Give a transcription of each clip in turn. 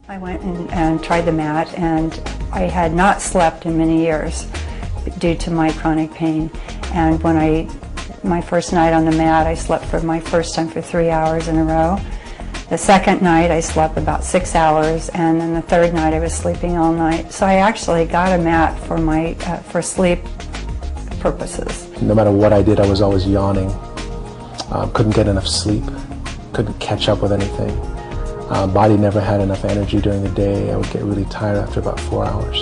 I went and tried the mat, and I had not slept in many years due to my chronic pain. And when my first night on the mat, I slept for my first time for 3 hours in a row. The second night I slept about 6 hours, and then the third night I was sleeping all night. So I actually got a mat for sleep purposes. No matter what I did, I was always yawning. Couldn't get enough sleep, couldn't catch up with anything. Body never had enough energy during the day. I would get really tired after about 4 hours.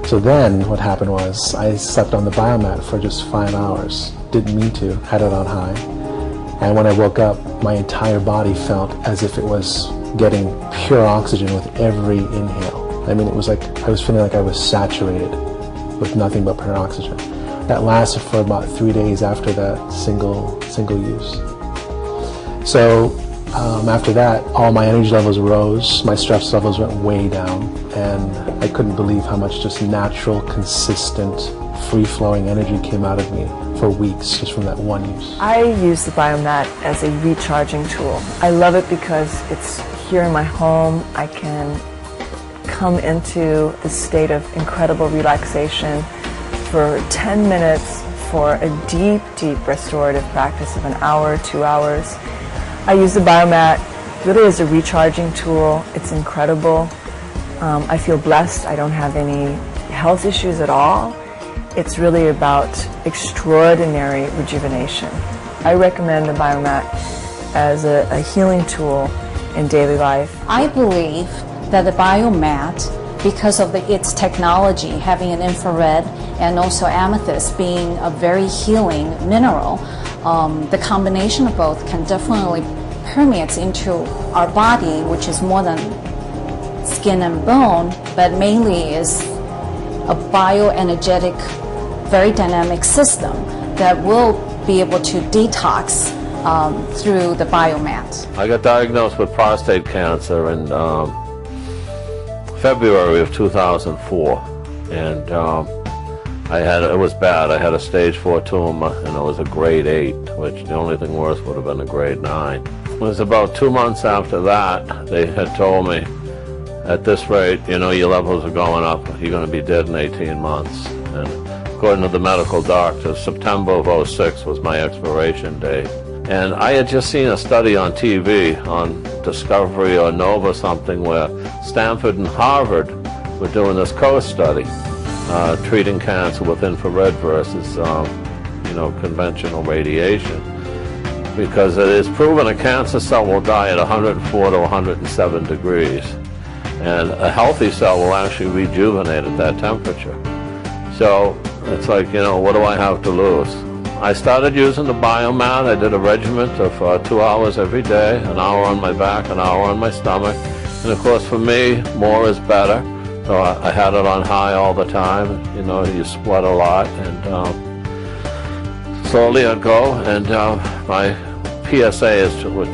So then what happened was I slept on the biomat for just 5 hours. Didn't mean to, had it on high. And when I woke up, my entire body felt as if it was getting pure oxygen with every inhale. I mean, it was like I was feeling like I was saturated with nothing but pure oxygen. That lasted for about 3 days after that single use. So after that, all my energy levels rose, my stress levels went way down, and I couldn't believe how much just natural, consistent, free-flowing energy came out of me for weeks just from that one use. I use the biomat as a recharging tool. I love it because it's here in my home. I can come into a state of incredible relaxation for 10 minutes for a deep, deep restorative practice of an hour, 2 hours. I use the biomat really as a recharging tool. It's incredible. I feel blessed. I don't have any health issues at all. It's really about extraordinary rejuvenation. I recommend the biomat as a healing tool in daily life. I believe that the biomat, because of its technology, having an infrared and also amethyst being a very healing mineral, the combination of both can definitely permeate into our body, which is more than skin and bone, but mainly is a bioenergetic, very dynamic system that will be able to detox through the biomat. I got diagnosed with prostate cancer in February of 2004, and it was bad. I had a stage 4 tumor, and it was a grade 8, which the only thing worse would have been a grade 9. It was about 2 months after that, they had told me, at this rate, you know, your levels are going up, you're going to be dead in 18 months. And according to the medical doctor, September of 06 was my expiration date. And I had just seen a study on TV, on Discovery or Nova something, where Stanford and Harvard were doing this co-study, treating cancer with infrared versus, conventional radiation. Because it is proven a cancer cell will die at 104 to 107 degrees. And a healthy cell will actually rejuvenate at that temperature. So it's like, what do I have to lose? I started using the biomat. I did a regimen of 2 hours every day, an hour on my back, an hour on my stomach. And of course, for me, more is better. So I had it on high all the time. You sweat a lot, and slowly I'd go, and my PSA is to which,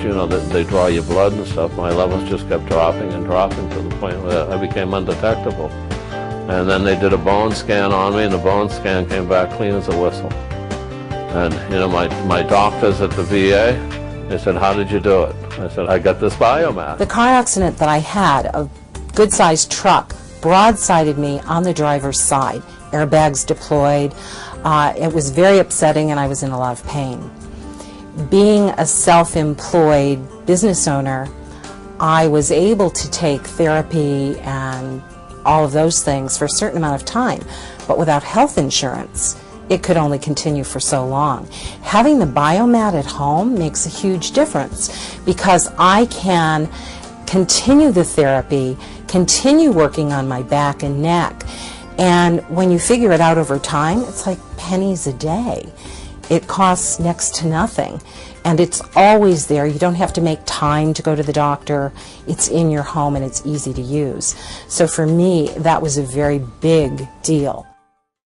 they draw your blood and stuff. My levels just kept dropping and dropping to the point where I became undetectable. And then they did a bone scan on me, and the bone scan came back clean as a whistle. And, my doctors at the VA, they said, "How did you do it?" I said, "I got this biomat." The car accident that I had, a good-sized truck broadsided me on the driver's side, airbags deployed. It was very upsetting, and I was in a lot of pain. Being a self-employed business owner, I was able to take therapy and all of those things for a certain amount of time, but without health insurance, it could only continue for so long. Having the biomat at home makes a huge difference because I can continue the therapy, continue working on my back and neck, and when you figure it out over time, it's like pennies a day. It costs next to nothing, and it's always there. You don't have to make time to go to the doctor. It's in your home, and it's easy to use. So for me, that was a very big deal.